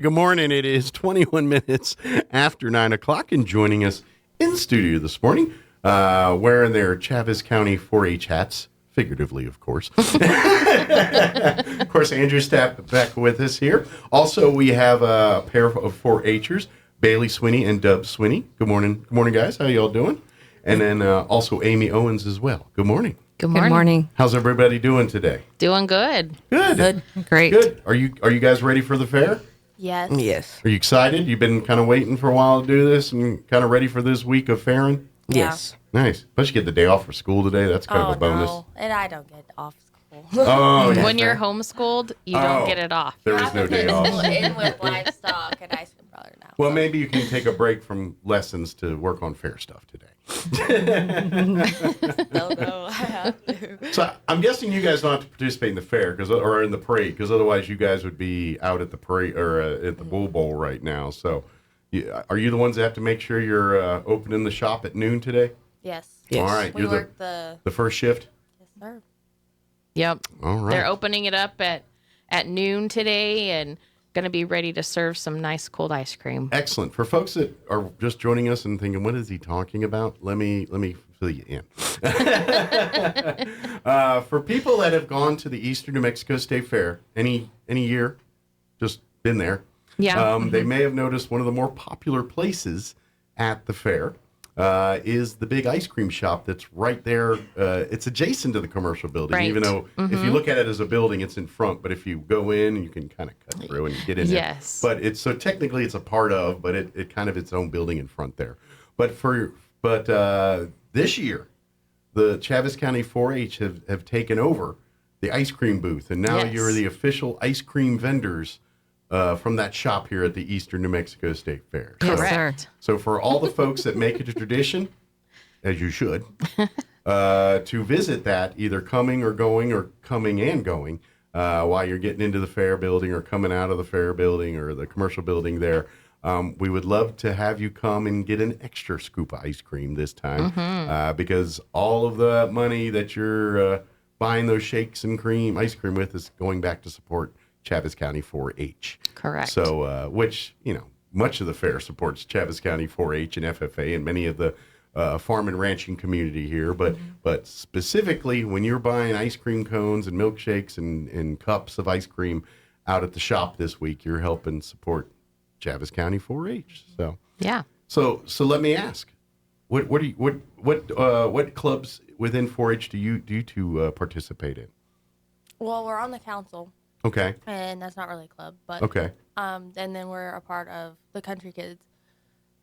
Good morning. It is 21 minutes after 9 o'clock, and joining us in studio this morning, wearing their Chaves County 4-H hats, figuratively, of course. Of course, Andrea Stapp back with us here. Also, we have a pair of 4-Hers, Bailey Swinney and Dub Swinney. Good morning. Good morning, guys. How y'all doing? And then also Amy Owens as well. Good morning. Good morning. How's everybody doing today? Doing good. Good. Great. Good. Are you guys ready for the fair? Yes. Yes. Are you excited? You've been kind of waiting for a while to do this and kind of ready for this week of fairing? Yes. Nice. Plus, you get the day off for school today. That's kind of a bonus. No, and I don't get off school. Oh, yeah. When you're homeschooled, you don't get it off. There is no day off. In with livestock and ice cream brother now. Well, maybe you can take a break from lessons to work on fair stuff today. Don't know. I have to. So I'm guessing you guys don't have to participate in the fair or in the parade, because otherwise you guys would be out at the parade or at the Bull Bowl right now. So, are you the ones that have to make sure you're opening the shop at noon today? Yes. Yes. All right. We You're work the. the first shift. Yes, sir. Yep. All right. They're opening it up at noon today and going to be ready to serve some nice cold ice cream. Excellent. For folks that are just joining us and thinking, what is he talking about? Let me fill you in. For people that have gone to the Eastern New Mexico State Fair any year, just been there, they may have noticed one of the more popular places at the fair is the big ice cream shop that's right there. It's adjacent to the commercial building, Right. even though if you look at it as a building, it's in front. But if you go in, you can kind of cut through and get in there. Yes. But it's so technically it's a part of, but it kind of its own building in front there. But this year, the Chaves County 4-H have taken over the ice cream booth, and now Yes. you're the official ice cream vendors from that shop here at the Eastern New Mexico State Fair. Correct. So for all the folks that make it a tradition, as you should, to visit that, either coming or going or coming and going, while you're getting into the fair building or coming out of the fair building or the commercial building there, we would love to have you come and get an extra scoop of ice cream this time, because all of the money that you're buying those shakes and ice cream with is going back to support Chaves County 4-H. Correct. So, which, much of the fair supports Chaves County 4-H and FFA and many of the farm and ranching community here. But specifically, when you're buying ice cream cones and milkshakes and cups of ice cream out at the shop this week, you're helping support Chaves County 4-H. So, Yeah. so let me ask, what clubs within 4-H do you two participate in? Well, we're on the council, Okay. and that's not really a club, but Okay. and then we're a part of the Country Kids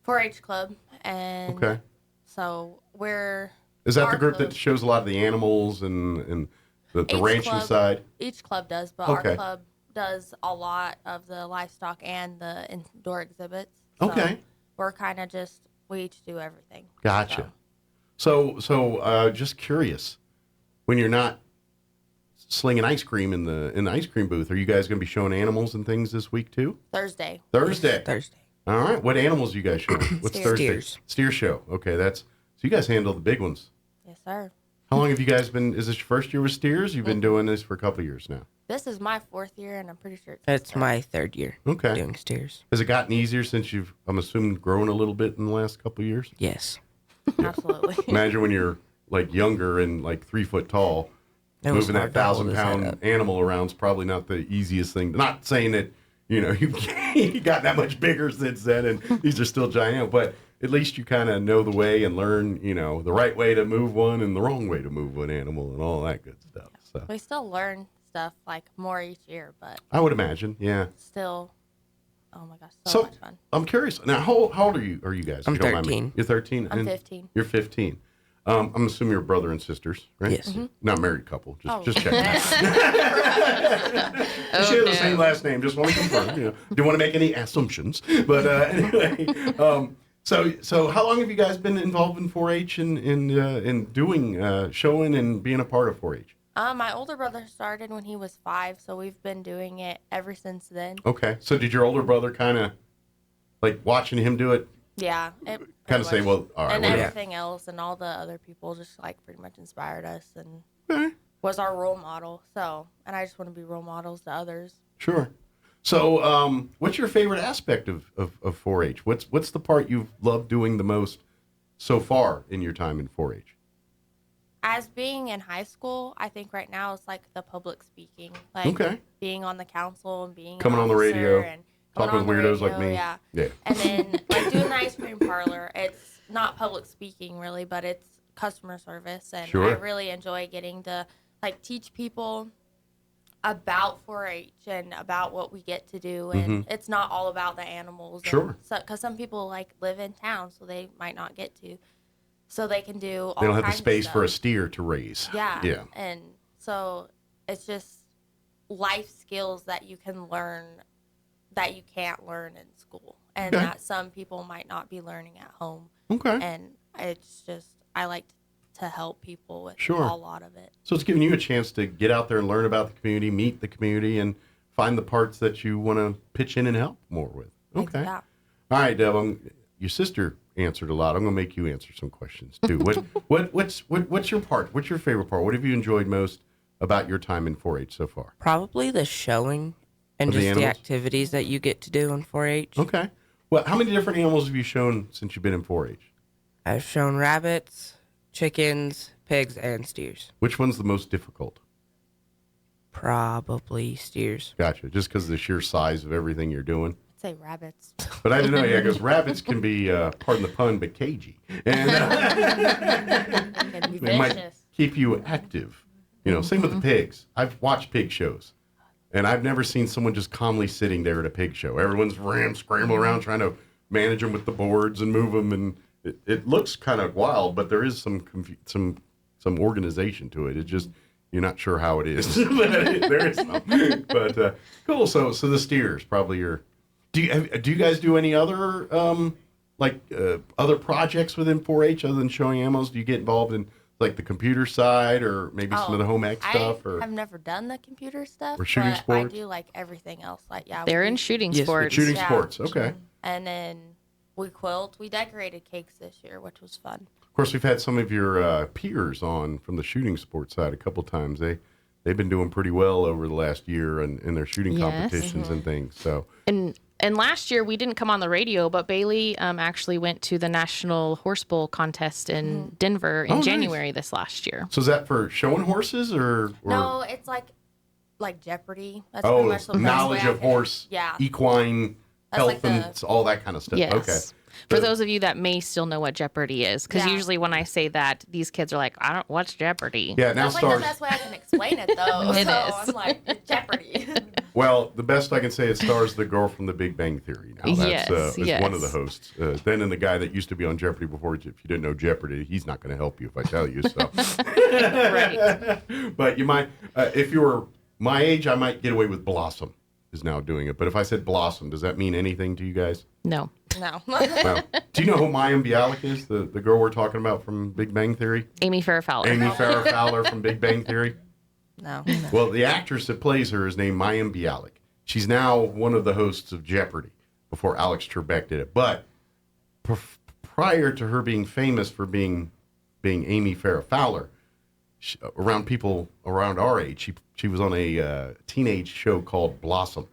4-H club, and Okay. so we're. Is that the our group club- that shows a lot of the animals and the Each ranching club- side? Each club does, but Okay. our club does a lot of the livestock and the indoor exhibits. So Okay. we're kind of we each do everything. Gotcha. So just curious, when you're not slinging ice cream in the ice cream booth, are you guys going to be showing animals and things this week too? Thursday. Thursday. All right. What animals are you guys showing? What's Steers. Thursday? Steers. Steer show. Okay, so you guys handle the big ones. Yes, sir. How long have you guys been? Is this your first year with steers? You've been doing this for a couple of years now. This is my 4th year, and I'm pretty sure It's my third year Okay. doing steers. Has it gotten easier since I'm assuming, grown a little bit in the last couple of years? Yes. Absolutely. Imagine when you're like younger and like 3 foot tall, It was moving that hard to hold his head 1,000-pound up. animal around is probably not the easiest thing. Not saying that, you got that much bigger since then and these are still giant, but at least you kind of know the way and learn, the right way to move one and the wrong way to move one animal and all that good stuff. So We still learn stuff like more each year, but I would imagine, yeah. still, oh my gosh, so So much fun. I'm curious. Now, how old are you guys? if I'm you don't mind me? 13. You're 13? I'm and 15. You're 15. I'm assuming you're brother and sisters, right? Yes. Mm-hmm. Not married couple. Just Oh. checking. Oh, She has the no. same last name. Just want to confirm. Don't want to make any assumptions. But anyway, so how long have you guys been involved in 4-H and in doing showing and being a part of 4-H? My older brother started when he was 5, so we've been doing it ever since then. Okay. So did your older brother kind of like watching him do it? Yeah. Kind of pretty say, much. well, all right. And well, everything else and all the other people just like pretty much inspired us and okay. was our role model. So, and I just want to be role models to others. Sure. So, what's your favorite aspect of 4-H? What's the part you've loved doing the most so far in your time in 4-H? As being in high school, I think right now it's like the public speaking, like Okay. being on the council and being Coming an on the officer radio, and talking going with on the weirdos like radio, me. Yeah. Yeah. And then like doing the ice cream parlor, it's not public speaking really, but it's customer service, and Sure. I really enjoy getting to like teach people about 4-H and about what we get to do, and it's not all about the animals. Sure. Because some people like live in town, so they might not get to, so they can do all They don't have the kinds of space for a stuff. steer to raise. Yeah. Yeah. And so it's just life skills that you can learn that you can't learn in school, and Okay. that some people might not be learning at home. Okay. And it's just, I like to help people with Sure. a lot of it. So it's giving you a chance to get out there and learn about the community, meet the community, and find the parts that you want to pitch in and help more with. Okay. Yeah. All right, Deb. Your sister answered a lot. I'm going to make you answer some questions too. What's your part? What's your favorite part? What have you enjoyed most about your time in 4-H so far? Probably the showing and Of the just the animals? activities that you get to do in 4-H. Okay. Well, how many different animals have you shown since you've been in 4-H? I've shown rabbits, chickens, pigs, and steers. Which one's the most difficult? Probably steers. Gotcha. Just because of the sheer size of everything you're doing. I'd say rabbits. But I didn't know, yeah, because rabbits can be, pardon the pun, but cagey. And Can be they might vicious. keep you active. You know, same with the pigs. I've watched pig shows, and I've never seen someone just calmly sitting there at a pig show. Everyone's scrambling around trying to manage them with the boards and move them, and it looks kind of wild, but there is some organization to it. It's just you're not sure how it is, but there is some. But cool. So the steers probably your. Do you guys do any other other projects within 4-H other than showing animals? Do you get involved in like the computer side or maybe some of the home ec stuff? Or I've never done the computer stuff. Or shooting but sports? I do like everything else. Like They're we- in shooting Yes, we sports. shooting Yeah. sports? Okay. And then we quilt. We decorated cakes this year, which was fun. Of course, we've had some of your peers on from the shooting sports side a couple times. They've been doing pretty well over the last year in their shooting Yes. competitions and things. So And last year we didn't come on the radio, but Bailey actually went to the National Horse Bowl contest in Denver in Oh, nice. January this last year. is that for showing horses or No, it's like Jeopardy. That's pretty oh, much the best knowledge way I of can- horse, Yeah. equine That's health like the- and all that kind of stuff. Yes. Okay. For So- those of you that may still know what Jeopardy is, because Yeah. usually when I say that, these kids are like, what's Jeopardy? Yeah, now That's like stars. the best way I can explain it, though. It so is. I'm like, it's Jeopardy. Well, the best I can say it stars the girl from The Big Bang Theory. Now that's Yes, is one of the yes. hosts. Then and the guy that used to be on Jeopardy before. If you didn't know Jeopardy, he's not going to help you if I tell you. So, Right. but you might, if you were my age, I might get away with Blossom is now doing it. But if I said Blossom, does that mean anything to you guys? No. no. Well, do you know who Mayim Bialik is? The girl we're talking about from Big Bang Theory? Amy Farrah Fowler. Amy Farrah Fowler from Big Bang Theory? no. Well, the actress that plays her is named Mayim Bialik. She's now one of the hosts of Jeopardy before Alex Trebek did it. But prior to her being famous for being Amy Farrah Fowler, around people around our age, she was on a teenage show called Blossom.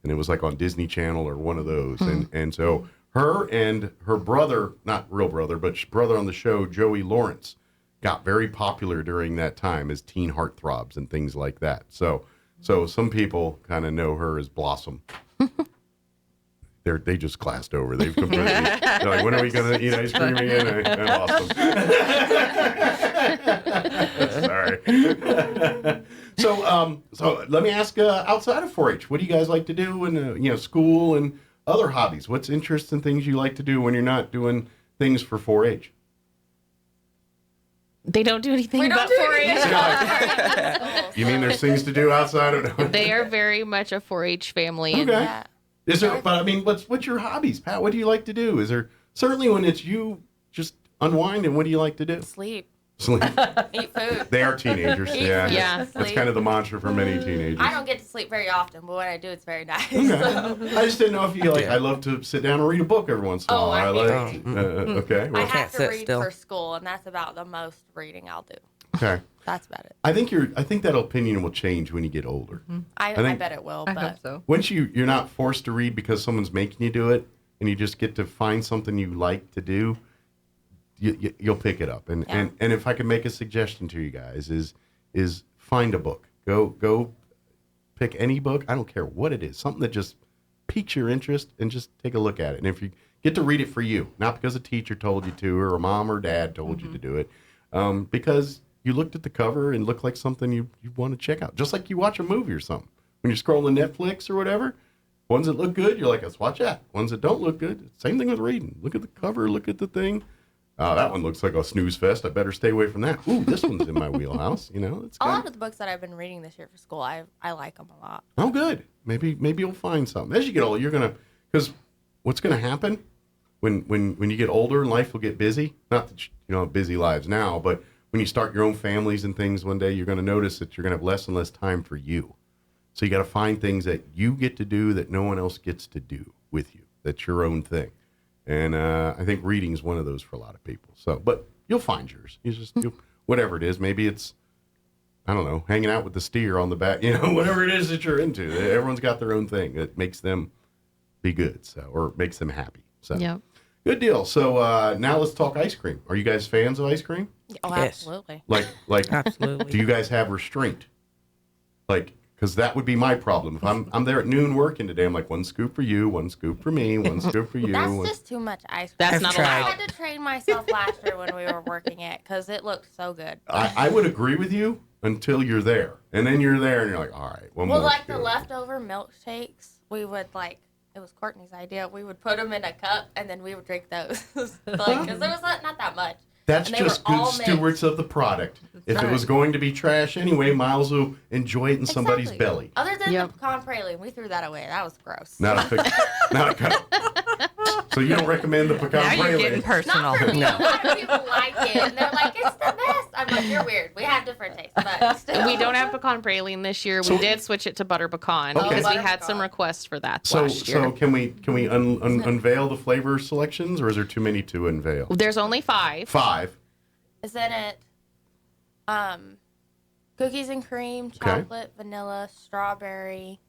And it was like on Disney Channel or one of those. And so her and her brother, not real brother, but brother on the show, Joey Lawrence, got very popular during that time as teen heartthrobs and things like that. So some people kind of know her as Blossom. They just classed over. They've completely. They're like, when are we going to eat ice cream again? I lost them. Sorry. So let me ask, outside of 4-H, what do you guys like to do in school and other hobbies? What's interests and things you like to do when you're not doing things for 4-H? They don't do anything We but don't do 4-H. anything. You mean there's things to do outside of? They are very much a 4-H family. And Okay. Yeah. Is there? But I mean, what's your hobbies, Pat? What do you like to do? Is there certainly when it's you just unwind and what do you like to do? Sleep. Sleep. Eat food. They are teenagers. Eat Yeah. food, Yeah. That's sleep. kind of the mantra for many teenagers. I don't get to sleep very often, but when I do, it's very nice. Okay. I just didn't know if you like. Yeah. I love to sit down and read a book every once in a Oh, while. I like. hate Okay. I Well, have Can't to sit read still. for school, and that's about the most reading I'll do. okay. That's about it. I think that opinion will change when you get older. I think- bet it will. I But hope so. Once you're not forced to read because someone's making you do it, and you just get to find something you like to do, you'll pick it up. And if I can make a suggestion to you guys is find a book. Go pick any book. I don't care what it is. Something that just piques your interest, and just take a look at it. And if you get to read it for you, not because a teacher told you to, or a mom or dad told you to do it, because you looked at the cover and looked like something you want to check out. Just like you watch a movie or something. When you're scrolling Netflix or whatever, ones that look good, you're like, let's watch that. Ones that don't look good, same thing with reading. Look at the cover, look at the thing. Oh, that one looks like a snooze fest. I better stay away from that. Ooh, this one's in my wheelhouse. It's a good. lot of the books that I've been reading this year for school, I like them a lot. Oh, good. Maybe you'll find something. As you get older, because what's gonna happen when you get older and life will get busy. Not that you have busy lives now, but when you start your own families and things one day, you're gonna notice that you're gonna have less and less time for you. So you got to find things that you get to do that no one else gets to do with you. That's your own thing. And I think reading is one of those for a lot of people. So, but you'll find yours. Whatever it is. Maybe it's, I don't know, hanging out with the steer on the back. Whatever it is that you're into. Everyone's got their own thing that makes them be good, or makes them happy. So, Yeah. Good deal. So now let's talk ice cream. Are you guys fans of ice cream? Oh, Yes. absolutely. Like, Absolutely. do you guys have restraint? Because that would be my problem. If I'm there at noon working today, I'm like, one scoop for you, one scoop for me, one scoop for you. That's just too much ice cream. That's I've not tried. I allowed. had to train myself last year when we were working it because it looked so good. I would agree with you until you're there. And then you're there and you're like, all right, one more. Well, like the scoop. leftover milkshakes, we would it was Courtney's idea. We would put them in a cup and then we would drink those. Because there was not that much. That's and they just were good all mixed. stewards of the product. If it right. was going to be trash anyway, Miles will enjoy it in somebody's Exactly. belly. Other than Yep. the pecan praline, we threw that away. That was gross. Not a cup. So you don't recommend the pecan Now you're getting praline? personal. Not for me. No. A lot of people like it, and they're like, "It's the best." I'm like, "You're weird. We have different tastes, but still." We don't have pecan praline this year. So- We did switch it to butter pecan Okay. because we Butter had some pecan. requests for that So last year. can we unveil the flavor selections, or is there too many to unveil? There's only 5. 5. Is in it cookies and cream, chocolate, vanilla, strawberry,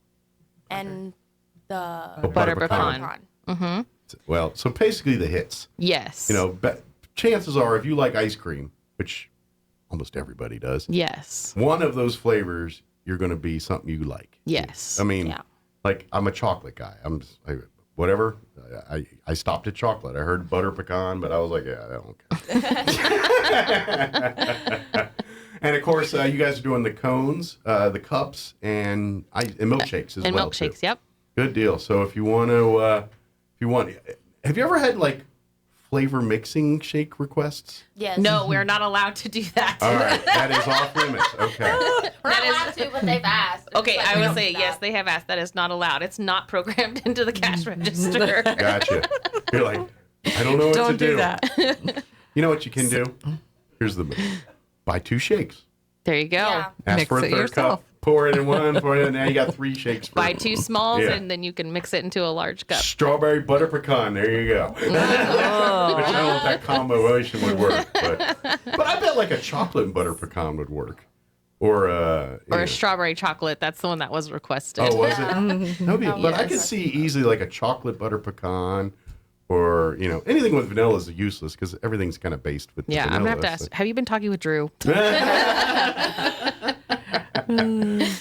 and the Butter pecan. pecan. pecan. Well, so basically the hits. Yes. Chances are, if you like ice cream, which almost everybody does, Yes. one of those flavors you're going to be something you like. Yes. I mean, Yeah. like I'm a chocolate guy. Whatever. I stopped at chocolate. I heard butter pecan, but I was like, yeah, I don't care. And of course, you guys are doing the cones, the cups, and milkshakes as And well. milkshakes, too. yep. Good deal. So if you want to, have you ever had like flavor mixing shake requests? Yes. No, we're not allowed to do that. All right, that is off limits. Okay. We're That is- allowed to, but they've asked. It's Okay, like, I we will don't say do yes, that. they have asked. That is not allowed. It's not programmed into the cash register. Gotcha. You're like, I don't know what to Don't do. do that. You know what you can do? Here's the move. Buy 2 shakes. There you go. Yeah. Ask Mix for a it third yourself. cup. Pour it in one. Pour it in. Now you got 3 shakes. Buy 2 smalls Yeah. and then you can mix it into a large cup. Strawberry butter pecan. There you go. But I don't know if that combination would work. But I bet like a chocolate and butter pecan would work. Or Or a strawberry chocolate. That's the one that was requested. Oh, was it? That'd be, Oh, but I yes. could see easily like a chocolate butter pecan, or anything with vanilla is useless because everything's kind of based with the Yeah, vanilla. I'm gonna have to ask. Have you been talking with Drew?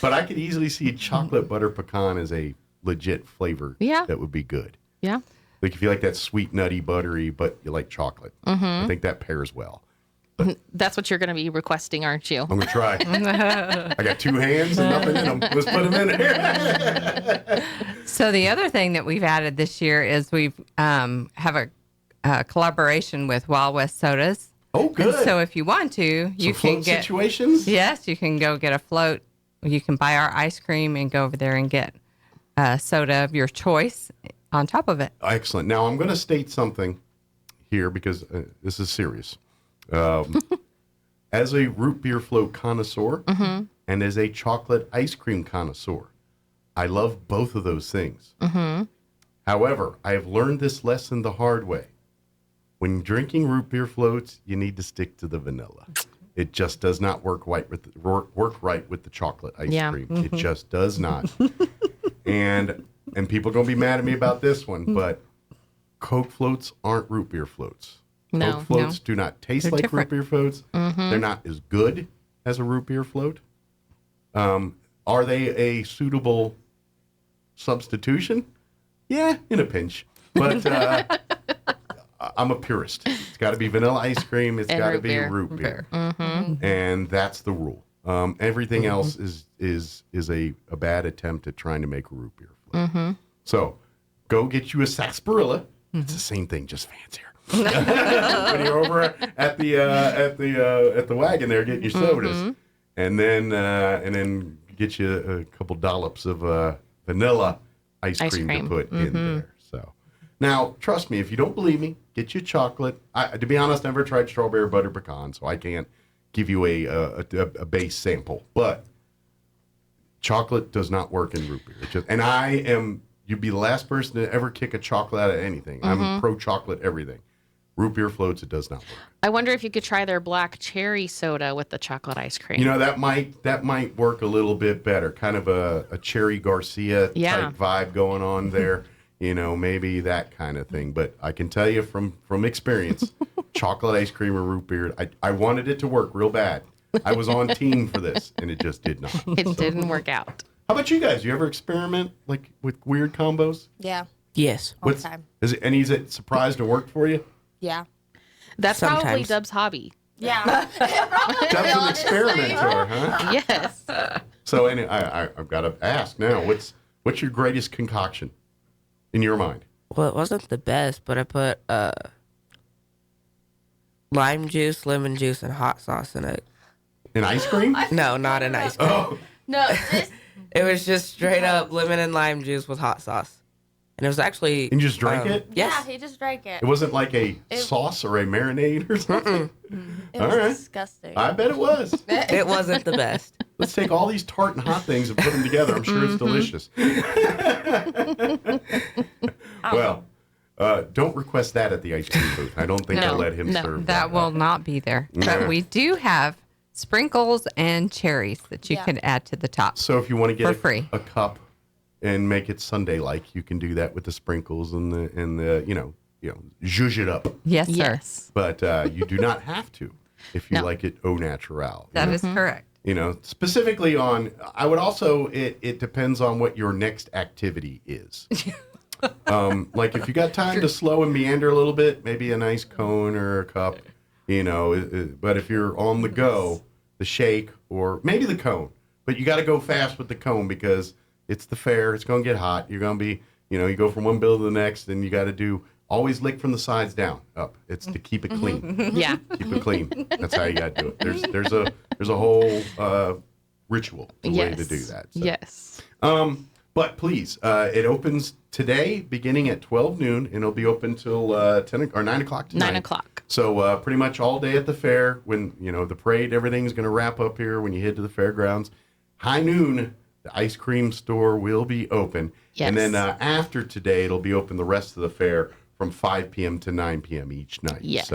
But I could easily see chocolate butter pecan as a legit flavor. Yeah. That would be good. Yeah. Like if you like that sweet, nutty, buttery, but you like chocolate. I think that pairs well. That's what you're gonna be requesting, aren't you? I'm gonna try. I got 2 hands and nothing in them. Let's put them in there. So the other thing that we've added this year is we've have a collaboration with Wild West Sodas. Oh, And good. so if you want to, you Some can float get situations. yes, you can go get a float. You can buy our ice cream and go over there and get a soda of your choice on top of it. Excellent. Now I'm going to state something here because this is serious. As a root beer float connoisseur and as a chocolate ice cream connoisseur, I love both of those things. However, I have learned this lesson the hard way. When drinking root beer floats, you need to stick to the vanilla. It just does not work right with the chocolate ice Yeah. cream. It just does not. and people are gonna be mad at me about this one, but Coke floats aren't root beer floats. No. Coke floats do not taste They're like different. root beer floats. They're not as good as a root beer float. Are they a suitable substitution? Yeah, in a pinch. But I'm a purist. It's got to be vanilla ice cream. It's And got to root be beer. root beer. Mm-hmm. And that's the rule. Everything else is a bad attempt at trying to make a root beer float. Mm-hmm. So go get you a sarsaparilla. It's the same thing, just fancier. When you're over at the wagon there getting your sodas, and then get you a couple dollops of vanilla ice cream to put in there. So now, trust me, if you don't believe me, get you chocolate. To be honest, I never tried strawberry butter pecan, so I can't give you a base sample. But chocolate does not work in root beer. You'd be the last person to ever kick a chocolate out of anything. I'm pro chocolate everything. Root beer floats, it does not work. I wonder if you could try their black cherry soda with the chocolate ice cream. You know, that might work a little bit better. Kind of a Cherry Garcia type vibe going on there. You know, maybe that kind of thing. But I can tell you from experience, chocolate ice cream or root beer, I wanted it to work real bad. I was on team for this, and it just did not. It didn't work out. How about you guys? You ever experiment like with weird combos? Yeah. Yes. All the time. Is it surprised or worked for you? Yeah. That's probably Sometimes. Dub's hobby. Yeah. That's an experimenter, huh? Yes. So, I've got to ask now. What's your greatest concoction in your mind? Well, it wasn't the best, but I put lime juice, lemon juice, and hot sauce in it. In ice cream? No, not in ice cream. Oh, No, It was just straight up lemon and lime juice with hot sauce. And it was actually... and you just drank it? Yes. Yeah, he just drank it. It wasn't like a sauce or a marinade or something? It was all right. disgusting. I bet it was. It wasn't the best. Let's take all these tart and hot things and put them together. I'm sure it's delicious. Well, don't request that at the ice cream booth. I don't think No, I'll let him no, serve That will not be there. Yeah. But we do have sprinkles and cherries that you Yeah. can add to the top. So if you want to get For free. a cup and make it Sunday-like, you can do that with the sprinkles and the zhuzh it up. Yes, sir. Yes. But you do not have to if you No. like it au natural. That is correct. You know, specifically on, I would also, it depends on what your next activity is. Like if you got time to slow and meander a little bit, maybe a nice cone or a cup, but if you're on the go, the shake or maybe the cone, but you got to go fast with the cone because it's the fair. It's going to get hot. You're going to be, you go from one bill to the next and you got to always lick from the sides down up. It's to keep it clean. Yeah. Keep it clean. That's how you got to do it. There's a whole ritual way to do that. So. Yes. But please, it opens today, beginning at 12 noon, and it'll be open till 10 or 9 o'clock tonight. 9 o'clock. So pretty much all day at the fair. When the parade, everything's going to wrap up here. When you head to the fairgrounds, high noon, the ice cream store will be open, Yes. and then after today, it'll be open the rest of the fair from 5 p.m. to 9 p.m. each night. Yes.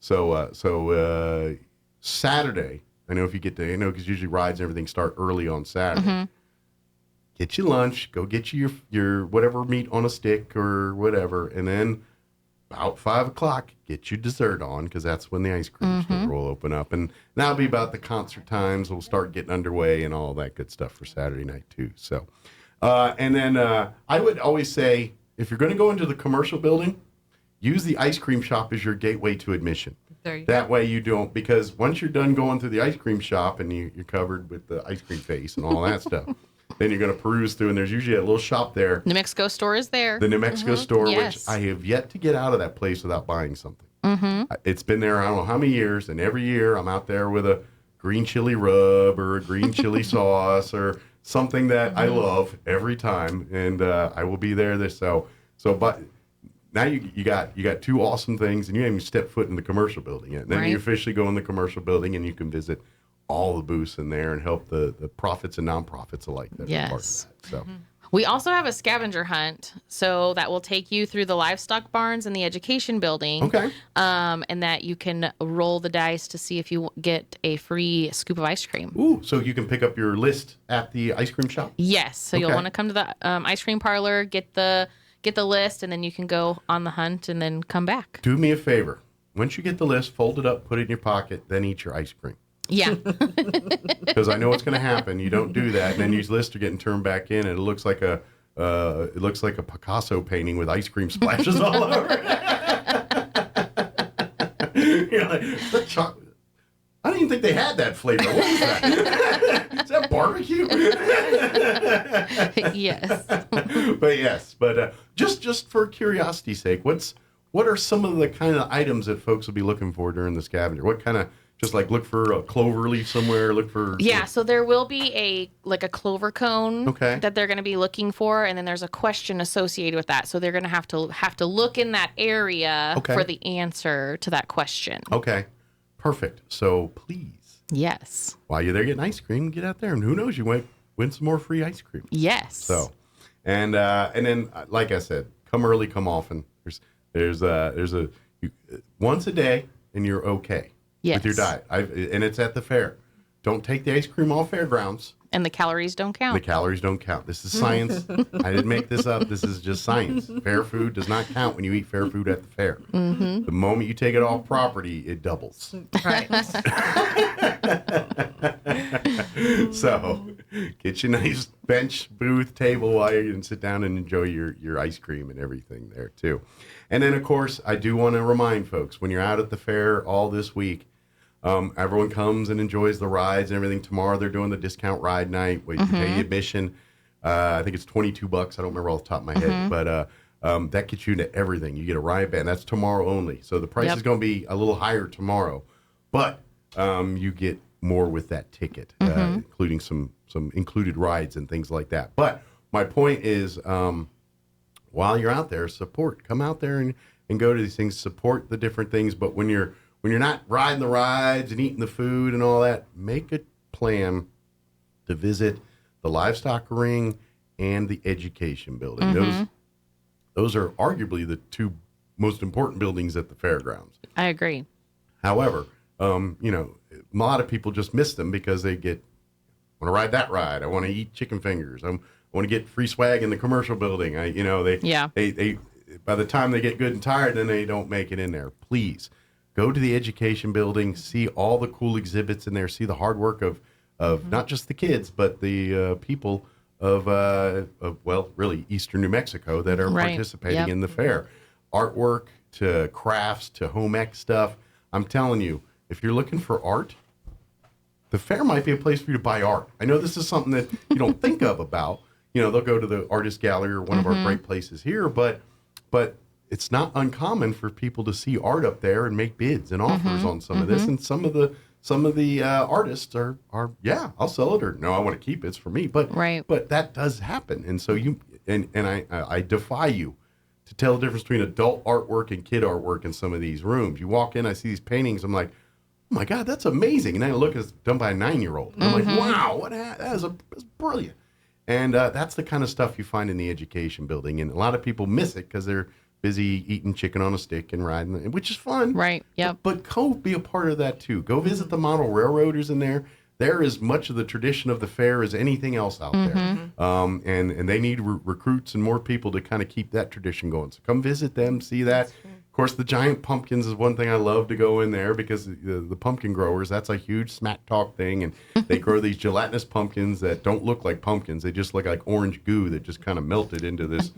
So Saturday, I know if you get to, because usually rides and everything start early on Saturday. Get your lunch, go get you your whatever meat on a stick or whatever, and then about 5 o'clock, get your dessert on because that's when the ice cream store will open up, and that'll be about the concert times. We'll start getting underway and all that good stuff for Saturday night too. So, and then I would always say if you're going to go into the commercial building, use the ice cream shop as your gateway to admission. There you That way you don't, because once you're done going through the ice cream shop and you're covered with the ice cream face and all that stuff, then you're going to peruse through, and there's usually a little shop there, New Mexico store is there. the New Mexico store, Yes. which I have yet to get out of that place without buying something. It's been there I don't know how many years, and every year I'm out there with a green chili rub or a green chili sauce or something that I love every time, and I will be there. But now you got two awesome things, and you haven't even stepped foot in the commercial building yet. Then you Right. officially go in the commercial building, and you can visit all the booths in there and help the profits and nonprofits alike that are part of Yes. that. So We also have a scavenger hunt, so that will take you through the livestock barns and the education building. Okay. And that you can roll the dice to see if you get a free scoop of ice cream. Ooh, so you can pick up your list at the ice cream shop? Yes, so you'll Okay. want to come to the ice cream parlor, get the list, and then you can go on the hunt and then come back. Do me a favor. Once you get the list, fold it up, put it in your pocket, then eat your ice cream. Yeah. Because I know what's going to happen. You don't do that, and then these lists are getting turned back in, and it looks like a Picasso painting with ice cream splashes all over it. You're like, "The chocolate. I didn't even think they had that flavor. What is that? Is that barbecue?" Yes. But just for curiosity's sake, what are some of the kind of items that folks will be looking for during the scavenger? What kind of, just like look for a clover leaf somewhere, look for... Yeah, so there will be a clover cone Okay. that they're going to be looking for, and then there's a question associated with that. So they're going to have to look in that area Okay. for the answer to that question. Okay, perfect. So please, Yes. while you're there getting ice cream, get out there, and who knows, you might win some more free ice cream. Yes. So, and then, like I said, come early, come often. There's once a day, and you're okay with your Yes. diet. And it's at the fair. Don't take the ice cream off fairgrounds. And the calories don't The count. calories don't count. This is science. I didn't make this up. This is just science. Fair food does not count when you eat fair food at the fair. Mm-hmm. The moment you take it off property, it doubles. Right. So get your nice bench, booth, table while you can sit down and enjoy your ice cream and everything there too. And then, of course, I do want to remind folks, when you're out at the fair all this week, everyone comes and enjoys the rides and everything. Tomorrow they're doing the discount ride night where you pay admission. I think it's $22. I don't remember off the top of my head, but that gets you into everything. You get a ride band. That's tomorrow only. So the price Yep. is going to be a little higher tomorrow, but you get more with that ticket, including some included rides and things like that. But my point is, while you're out there, come out there and go to these things, support the different things. But when you're not riding the rides and eating the food and all that, make a plan to visit the livestock ring and the education building. Those are arguably the two most important buildings at the fairgrounds. I agree. However, a lot of people just miss them because they want to ride that ride. I want to eat chicken fingers. I want to get free swag in the commercial building. They by the time they get good and tired, then they don't make it in there. Please go to the education building, see all the cool exhibits in there, see the hard work of not just the kids, but the people of really Eastern New Mexico that are Right. participating Yep. in the fair. Artwork to crafts to home ec stuff. I'm telling you, if you're looking for art, the fair might be a place for you to buy art. I know this is something that you don't think about. They'll go to the artist gallery or one of our great places here, but it's not uncommon for people to see art up there and make bids and offers on some of this. And some of the artists are I'll sell it, or no, I want to keep it. It's for me. But Right. but that does happen. And so I defy you to tell the difference between adult artwork and kid artwork in some of these rooms. You walk in, I see these paintings, I'm like, oh my God, that's amazing. And then I look, it's done by a 9-year-old. And I'm like, wow, that's brilliant. And that's the kind of stuff you find in the education building. And a lot of people miss it because they're busy eating chicken on a stick and riding, which is fun. Right. Yep. But go be a part of that too. Go visit the model railroaders in there. They're as much of the tradition of the fair as anything else out there. And they need recruits and more people to kind of keep that tradition going. So come visit them, see that. Of course, the giant pumpkins is one thing I love to go in there because the pumpkin growers, that's a huge smack talk thing. And they grow these gelatinous pumpkins that don't look like pumpkins. They just look like orange goo that just kind of melted into this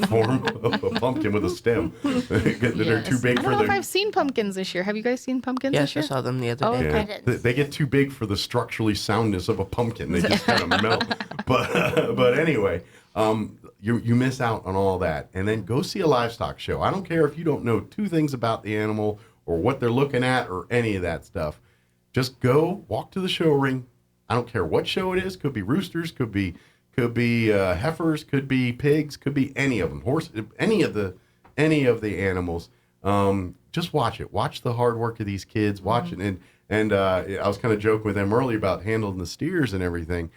form of a pumpkin with a stem. They're too big I for don't know if the... I've seen pumpkins this year. Have you guys seen pumpkins Yes, this I year? saw them the other Oh, day. okay. I didn't. They get too big for the structurally soundness of a pumpkin. They just kind of melt. But anyway, you miss out on all that. And then go see a livestock show. I don't care if you don't know 2 things about the animal or what they're looking at or any of that stuff. Just go walk to the show ring. I don't care what show it is. Could be roosters, could be heifers, could be pigs, could be any of them. Horse, any of the animals. Just watch it. Watch the hard work of these kids. Watch it. And I was kind of joking with them earlier about handling the steers and everything.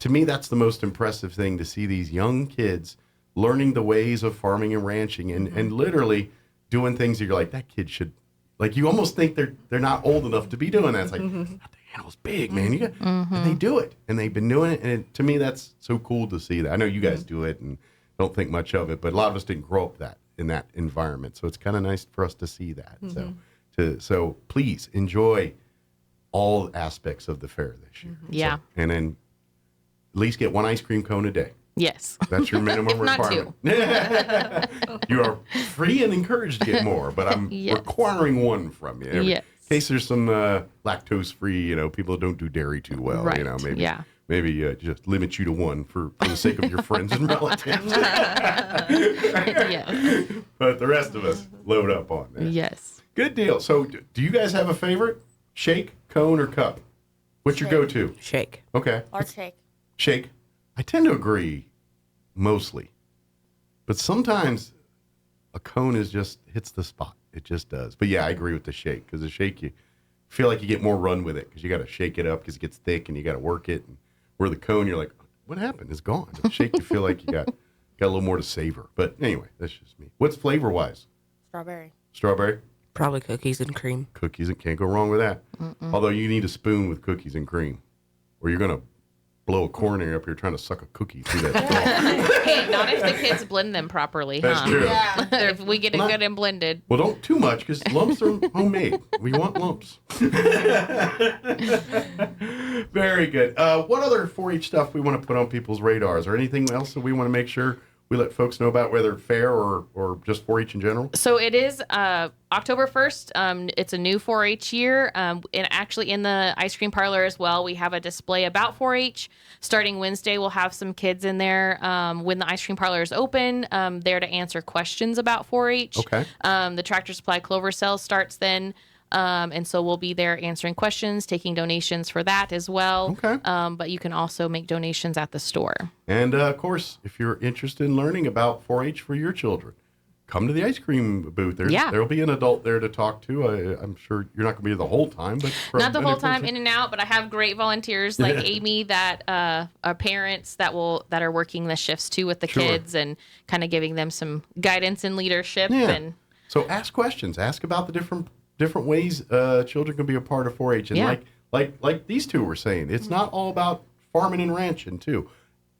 to me, that's the most impressive thing, to see these young kids learning the ways of farming and ranching, and literally doing things that you're like, that kid should, like, you almost think they're not old enough to be doing that. It's like, that animal's big, man. You got, and they do it, and they've been doing it, and to me, that's so cool to see that. I know you guys do it and don't think much of it, but a lot of us didn't grow up in that environment, so it's kind of nice for us to see that. So please enjoy all aspects of the fair this year. Yeah. So, and then at least get one ice cream cone a day. Yes. That's your minimum If not requirement. You are free and encouraged to get more, but I'm requiring one from you. In case there's some lactose-free, people don't do dairy too well. Right. Maybe just limit you to one for the sake of your friends and relatives. Yes. But the rest of us load up on that. Yes. Good deal. So do you guys have a favorite? Shake, cone, or cup? What's your go-to? Shake. Okay. Or shake. Shake. I tend to agree, mostly. But sometimes a cone hits the spot. It just does. But yeah, I agree with the shake, because the shake, you feel like you get more run with it, because you got to shake it up because it gets thick and you got to work it. And where the cone, you're like, what happened? It's gone. The shake, you feel like you got a little more to savor. But anyway, that's just me. What's flavor-wise? Strawberry. Strawberry? Probably cookies and cream. Cookies, and can't go wrong with that. Although you need a spoon with cookies and cream, or you're going to blow a coronary up here trying to suck a cookie through that straw. Hey, not if the kids blend them properly, That's huh? true. Yeah. If we get it good and blended. Well, don't too much, because lumps are homemade. We want lumps. Very good. What other 4-H stuff we want to put on people's radars, or anything else that we want to make sure we let folks know about, whether fair or just 4-H in general? So it is October 1st. It's a new 4-H year. And actually in the ice cream parlor as well, we have a display about 4-H. Starting Wednesday, we'll have some kids in there when the ice cream parlor is open, there to answer questions about 4-H. Okay. The Tractor Supply Clover sale starts then. And so we'll be there answering questions, taking donations for that as well. Okay. But you can also make donations at the store. And, of course, if you're interested in learning about 4-H for your children, come to the ice cream booth. There'll be an adult there to talk to. I'm sure you're not going to be there the whole time. But not the whole time, in and out, but I have great volunteers like Amy that are parents that are working the shifts too with the kids, and kind of giving them some guidance and leadership. Yeah. And so ask questions. Ask about the different ways children can be a part of 4-H. And like these two were saying, it's not all about farming and ranching too.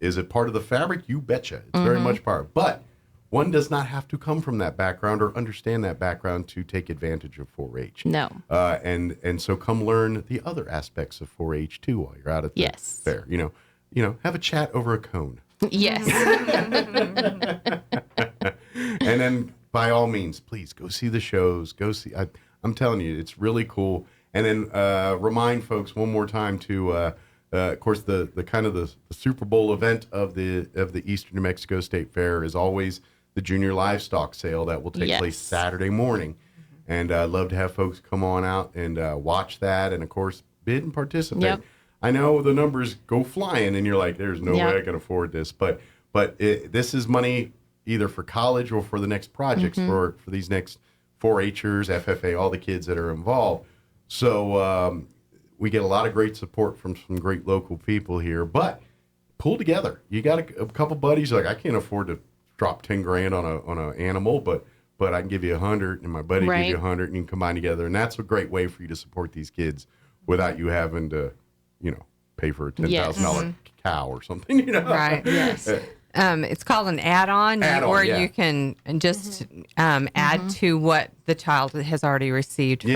Is it part of the fabric? You betcha. It's very much part. But one does not have to come from that background or understand that background to take advantage of 4-H. No. And so come learn the other aspects of 4-H too while you're out at the fair. Have a chat over a cone. Yes. And then by all means, please go see the shows. Go see. I'm telling you, it's really cool. And then remind folks one more time to, of course, the kind of the Super Bowl event of the Eastern New Mexico State Fair is always the Junior Livestock Sale that will take place Saturday morning. And I'd love to have folks come on out and watch that, and of course bid and participate. Yep. I know the numbers go flying, and you're like, "There's no way I can afford this," but this is money either for college or for the next projects for these next 4-Hers, FFA, all the kids that are involved. So we get a lot of great support from some great local people here. But pull together. You got a couple buddies like, I can't afford to drop 10 grand on an animal, but I can give you 100, and my buddy give you 100, and you can combine together. And that's a great way for you to support these kids without you having to, pay for a $10,000 cow or something. Right. Yes. It's called an add-on, where you can just add to what the child has already received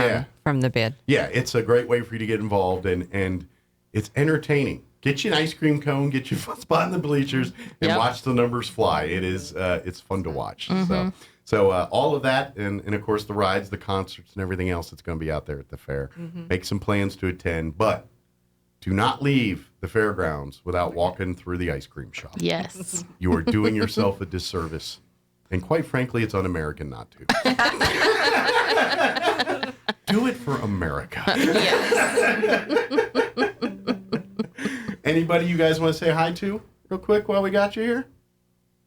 from the bid. Yeah, it's a great way for you to get involved, and it's entertaining. Get you an ice cream cone, get you a spot in the bleachers, and watch the numbers fly. It is it's fun to watch. So all of that, and of course the rides, the concerts, and everything else that's going to be out there at the fair. Make some plans to attend, but do not leave the fairgrounds without walking through the ice cream shop. Yes. You are doing yourself a disservice. And quite frankly, it's un-American not to. Do it for America. Yes. Anybody you guys want to say hi to real quick while we got you here?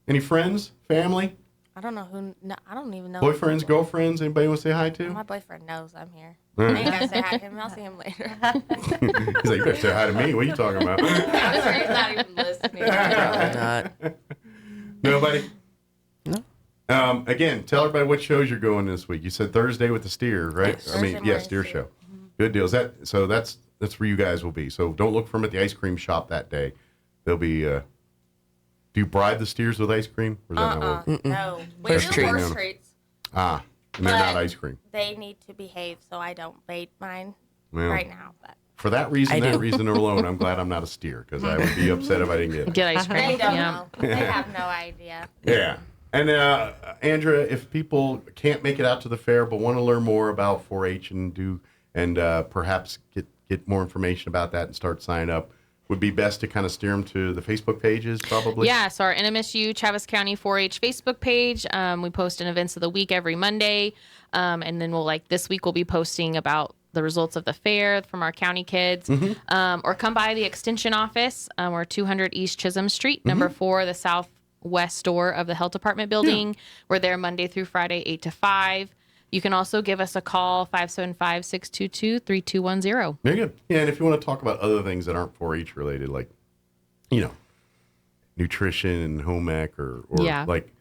Any friends, family? I don't know who. No, I don't even know. Boyfriends, girlfriends, anybody want to say hi to? My boyfriend knows I'm here. I ain't gotta say hi to him. I'll see him later. He's like, you better say hi to me. What are you talking about? I'm sure he's not even listening. Not. Nobody? No. Again, tell everybody what shows you're going this week. You said Thursday with the steer, right? Yes. I mean, Thursday yeah, morning steer steer. show. Good deal. That's where you guys will be. So don't look for them at the ice cream shop that day. They'll be. Do you bribe the steers with ice cream, or is that not work? No. We First do treat. horse treats. Ah, and they're not But- ice cream. They need to behave, so I don't bait mine Well, right now. But for that reason, alone, I'm glad I'm not a steer because I would be upset if I didn't get it. Get ice cream. they don't Yeah. know. They have no idea. Yeah. And Andrea, if people can't make it out to the fair but want to learn more about 4-H and perhaps get more information about that and start signing up, would be best to kind of steer them to the Facebook pages, probably. Yeah, so our NMSU Chaves County 4-H Facebook page. We post an events of the week every Monday, and then this week we'll be posting about the results of the fair from our county kids, or come by the extension office. We're 200 East Chisholm Street, number 4, the southwest door of the health department building. We're there Monday through Friday, 8 to 5. You can also give us a call, 575-622-3210. Very good. Yeah, and if you want to talk about other things that aren't 4-H related, like, nutrition and home ec or Yeah. like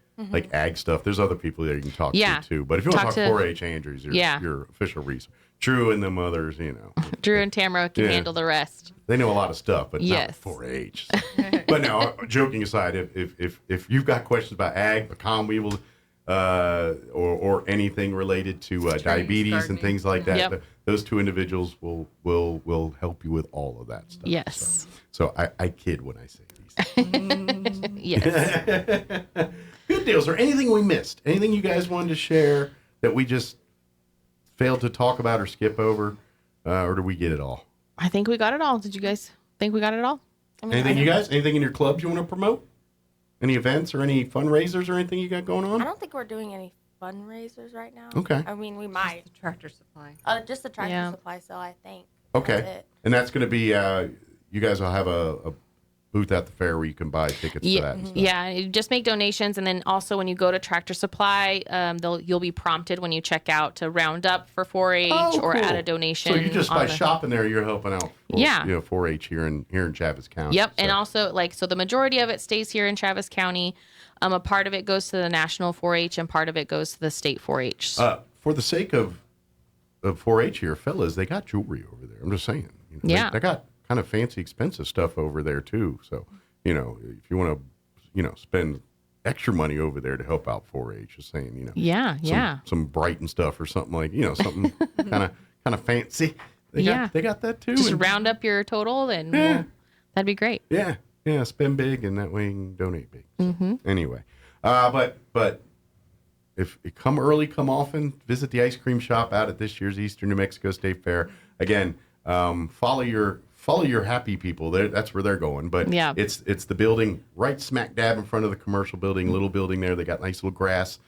ag stuff, there's other people that you can talk Yeah. to too. But if you want Talk to to- talk 4-H, Andrew's your official resource. Drew and them others, Drew and Tamara can Yeah. handle the rest. they know a lot of stuff, but Yes. not 4-H. But no, joking aside, if you've got questions about ag, pecan weevil, or anything related to diabetes and gardening. things like that, Yep. those two individuals will help you with all of that stuff. Yes. So I kid when I say these. Yes. Good deals. Or anything we missed? Anything you guys wanted to share that we just failed to talk about or skip over, or did we get it all? I think we got it all. Did you guys think we got it all? Anything you guys? Anything in your clubs you want to promote? Any events or any fundraisers or anything you got going I on? don't think we're doing any fundraisers right now. Okay. I mean, we might. Tractor Supply. Just the tractor Yeah. supply sale, I think. Okay. That's it. And that's going to be, you guys will have a booth at the fair where you can buy tickets to that and stuff. Yeah, you just make donations, and then also when you go to Tractor Supply, you'll be prompted when you check out to round up for 4-H or cool. add a donation. So you just on by the- shopping there, you're helping out. Yeah. 4-H here in Chaves County. Yep, and So- also so the majority of it stays here in Chaves County. A part of it goes to the national 4-H, and part of it goes to the state 4-H. For the sake of 4-H here, fellas, they got jewelry over there. I'm just saying. Yeah. They got kind of fancy, expensive stuff over there too. So, if you want to, spend extra money over there to help out 4-H, just saying, yeah. some Brighton stuff or something like, something kind of fancy. They got that too. Just and- round up your total, and that'd be great. Yeah, spend big, and that way you can donate big. So, Mm-hmm. Anyway, but if you come early, come often, visit the ice cream shop out at this year's Eastern New Mexico State Fair. Again, follow your happy people. That's where they're going. But Yeah. it's the building right smack dab in front of the commercial building, little building there. They got nice little grass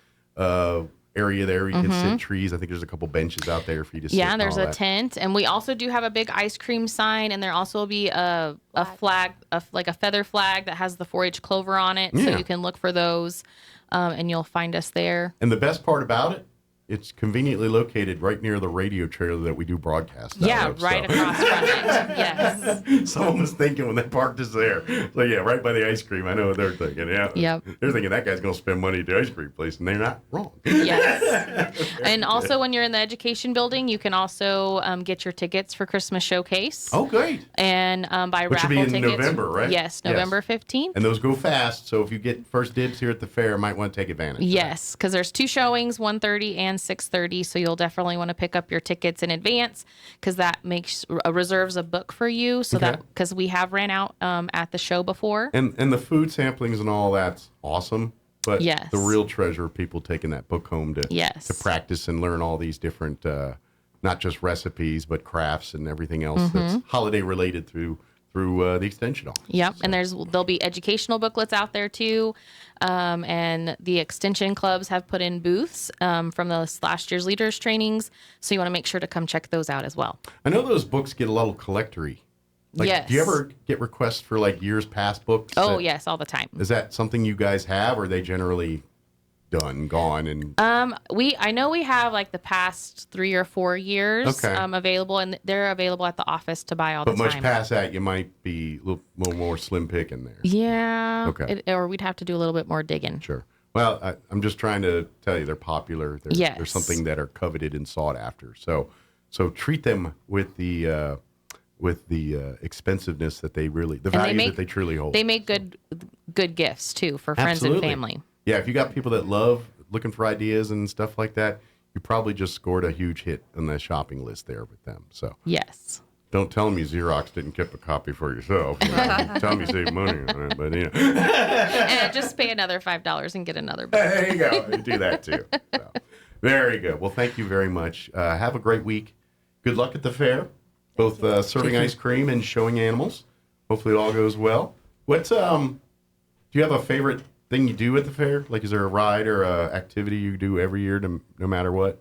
area there. You can sit trees. I think there's a couple benches out there for you to sit. Mm-hmm. Yeah, and there's all a that. tent, and we also do have a big ice cream sign, and there also will be a flag, like a feather flag that has the 4-H clover on it, so Yeah. you can look for those, and you'll find us there. And the best part about it, it's conveniently located right near the radio trailer that we do broadcasts out Yeah, of, right so. across from it. Yes. Someone was thinking when they parked us there. So yeah, right by the ice cream. I know what they're thinking. Yeah. Yep. They're thinking that guy's going to spend money at the ice cream place, and they're not wrong. Yes. And also, when you're in the education building, you can also get your tickets for Christmas Showcase. Oh, great. And buy Which will raffle be in tickets. November, right? Yes, Yes. November 15th. And those go fast, so if you get first dibs here at the fair, might want to take advantage. of that. Yes, because there's 2 showings, 1:30 and 6:30. So you'll definitely want to pick up your tickets in advance, because that makes reserves a book for you. So Okay. that because we have ran out at the show before. And the food samplings and all that's awesome. But Yes. the real treasure of people taking that book home to Yes. to practice and learn all these different, not just recipes, but crafts and everything else that's holiday related through the extension office. Yep, So- and there'll be educational booklets out there too, and the extension clubs have put in booths from the last year's leaders trainings, so you want to make sure to come check those out as well. I know those books get a little collectory. Like, Yes. Do you ever get requests for like years past books? Oh that- yes, all the time. Is that something you guys have, or are they generally gone, and I know we have like the past 3 or 4 years Okay. available, and they're available at the office to buy all but the much time. past that, you might be a little more slim picking there. Yeah. Okay. Or we'd have to do a little bit more digging. Sure. Well, I'm just trying to tell you they're popular. They're Yes. something that are coveted and sought after. So treat them with the expensiveness that they really, the value that they truly hold. They make good gifts too for friends Absolutely. and family. Yeah, if you got people that love looking for ideas and stuff like that, you probably just scored a huge hit on the shopping list there with them. So Yes. don't tell them you Xerox didn't keep a copy for yourself. You know, tell them you save money on it, but And just pay another $5 and get another book. there you go. You do that too. So, very good. Well, thank you very much. Have a great week. Good luck at the fair, both serving ice cream and showing animals. Hopefully it all goes well. What's do you have a favorite thing you do at the fair? Like, is there a ride or a activity you do every year, no matter what?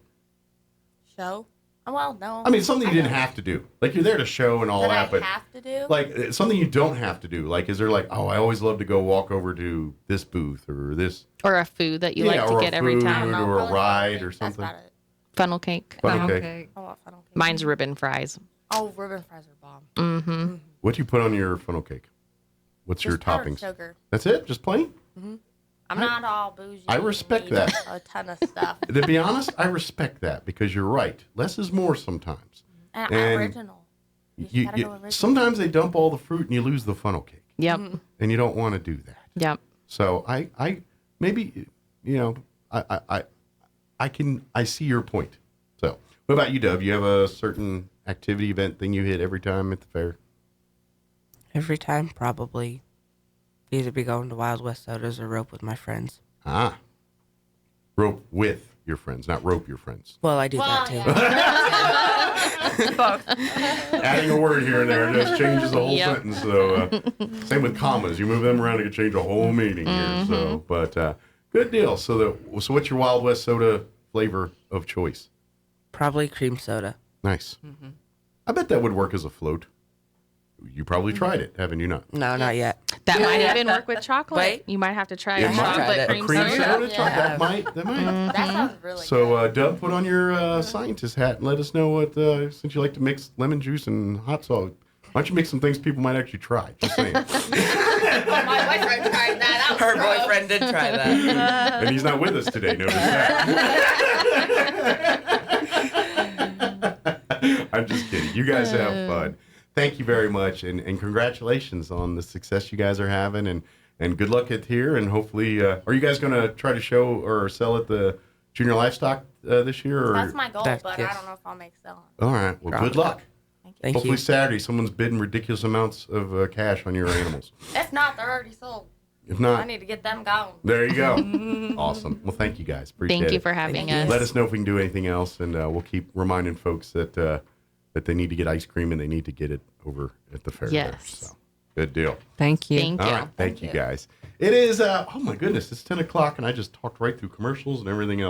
Show? Well, no. I mean, something you didn't have to do. Like, you're there to show and all that that, but I have to do? like something you don't have to do. Like, is there like, oh, I always love to go walk over to this booth or this, Or a food that you like to or get a every food time. No, or a probably ride funnel or cake. something? That's about it. Funnel cake. Funnel cake. Okay. I want funnel cake. Mine's ribbon fries. Oh, ribbon fries are bomb. What do you put on your funnel cake? What's your Just powdered toppings? sugar. That's it? Just plain? I'm not all bougie. I and respect need that. A ton of stuff. To be honest, I respect that because you're right. Less is more sometimes. And, And original. You just gotta go original. sometimes they dump all the fruit and you lose the funnel cake, Yep. and you don't want to do that. Yep. So I maybe I see your point. So what about you, Dub? You have a certain activity event thing you hit every time at the fair? Every time, probably either be going to Wild West Sodas or rope with my friends. Ah, rope with your friends, not rope your friends. Well, I do that too. Adding a word here and there just changes the whole Yep. sentence. So same with commas. You move them around, it can change a whole meaning here. So, but good deal. So what's your Wild West soda flavor of choice? Probably cream soda. Nice. I bet that would work as a float. You probably tried it, haven't you not? No, not yet. That might even work with chocolate. Wait. You might have to try It a might. chocolate A cream, Cream soda. soda? Yeah. That might. That sounds really So, Dub, put on your scientist hat and let us know what, since you like to mix lemon juice and hot sauce, why don't you make some things people might actually try? Just saying. good. My boyfriend tried that out. Her boyfriend did try that. And he's not with us today, notice that. I'm just kidding. You guys have fun. Thank you very much, and congratulations on the success you guys are having, and good luck at here, and hopefully, are you guys going to try to show or sell at the Junior Livestock this year? Or? That's my goal, That's- but yes. I don't know if I'll make selling. All right. Well, good luck. Thank Hopefully you. Saturday, someone's bidding ridiculous amounts of cash on your animals. If not, they're already sold. If I not, need to get them going. there you go. Awesome. Well, thank you guys. Appreciate Thank you it. for having Thank us. you. Let us know if we can do anything else, and we'll keep reminding folks that they need to get ice cream and they need to get it over at the fair. there. Yes. So, good deal. Thank you. Thank All you. right. Thank you guys. It is, oh my goodness, it's 10 o'clock, and I just talked right through commercials and everything else.